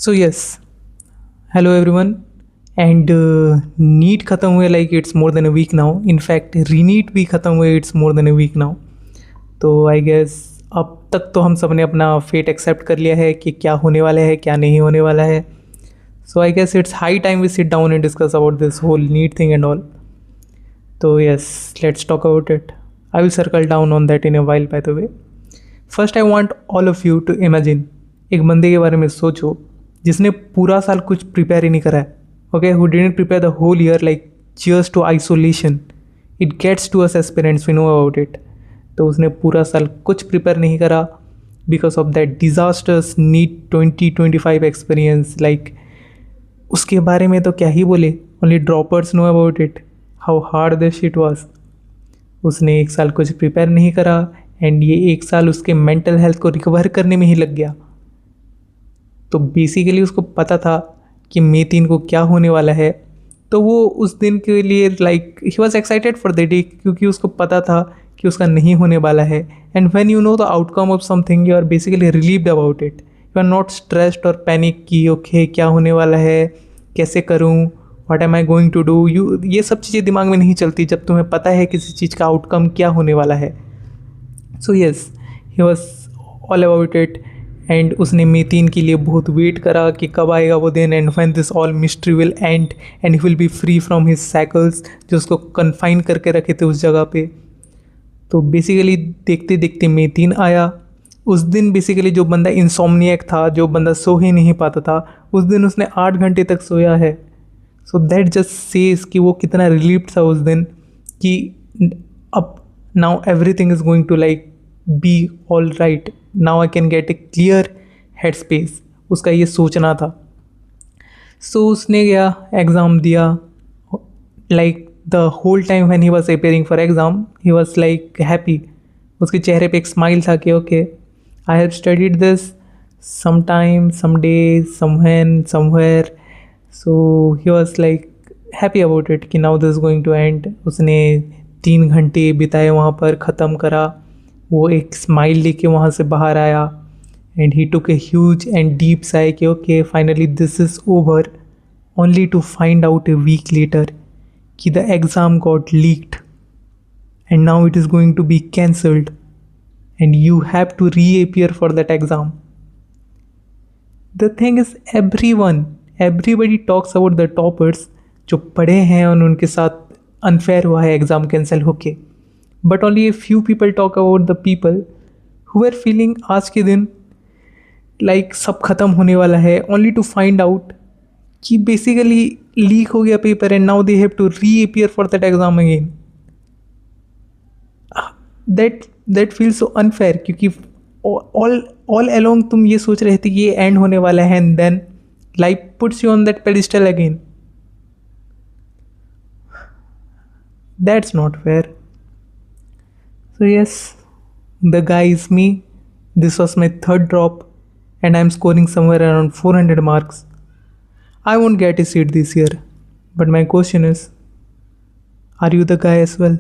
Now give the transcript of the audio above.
So yes, hello everyone and NEET ख़त्म हुए like it's more than a week now. In fact reNEET भी ख़त्म हुए it's more than a week now. तो I guess अब तक तो हम सब ने अपना फेट एक्सेप्ट कर लिया है कि क्या होने वाला है क्या नहीं होने वाला है. So I guess it's high time we sit down and discuss about this whole NEET thing and all. तो yes, let's talk about it. I will circle down on that in a while. By the way, first I want all of you to imagine, एक बंदे के बारे में सोचो जिसने पूरा साल कुछ प्रिपेयर ही नहीं करा है. Okay, who didn't prepare the whole year like cheers to isolation. It gets to us aspirants, we know about it. तो उसने पूरा साल कुछ प्रिपेयर नहीं करा because of that disasters NEET 2025 experience. Like उसके बारे में तो क्या ही बोले, only droppers know about it, how hard this shit was. उसने एक साल कुछ प्रिपेयर नहीं करा एंड ये एक साल उसके मेंटल हेल्थ को रिकवर करने में ही लग गया. तो बेसिकली उसको पता था कि मई 3 को क्या होने वाला है. तो वो उस दिन के लिए like he was excited for the day, क्योंकि उसको पता था कि उसका नहीं होने वाला है. And when you know the outcome of something you are basically relieved about it. You are not stressed और पैनिक कि ओके क्या होने वाला है, कैसे करूँ, what am I going to do. ये सब चीज़ें दिमाग में नहीं चलती जब तुम्हें पता है किसी चीज़ का आउटकम क्या होने वाला है. So yes, he was all about it. And उसने मई 3 के लिए बहुत वेट करा कि कब आएगा वो दिन and when this all mystery will and and he will be free from his cycles जो उसको कन्फाइन करके रखे थे उस जगह पे. तो बेसिकली देखते देखते मई 3 आया. उस दिन बेसिकली जो बंदा इंसोम्नियक था, जो बंदा सो ही नहीं पाता था, उस दिन उसने 8 घंटे तक सोया है. सो दैट जस्ट सेज कि वो कितना रिलीव्ड था उस दिन कि अब now everything is going to like be all right. Now I can get a clear head space. उसका ये सोचना था. सो उसने गया एग्ज़ाम दिया. Like the whole time when he was appearing for exam he was like happy. उसके चेहरे पे एक स्माइल था कि okay I have studied this some time, some day, somewhen, somewhere. So he was like happy about it कि now this going to end. उसने 3 घंटे बिताए वहाँ पर, ख़त्म करा. वो एक स्माइल लेके वहाँ से बाहर आया and he took a huge and deep sigh कि okay finally this is over, only to find out a week later कि the exam got leaked and now it is going to be cancelled and you have to reappear for that exam. The thing is everybody talks about the toppers जो पढ़े हैं और उनके साथ unfair हुआ है exam cancel होके. But only a few people talk about the people who are feeling आज के दिन लाइक सब ख़त्म होने वाला है, ओनली टू फाइंड आउट कि बेसिकली लीक हो गया paper and now they have to reappear for that exam again. That feel so unfair क्योंकि ऑल अलोंग तुम ये सोच रहे थे कि ये एंड होने वाला है and then life puts you on that pedestal again. That's not fair. So yes, the guy is me. This was my third drop and I'm scoring somewhere around 400 marks. I won't get a seat this year. But my question is, are you the guy as well?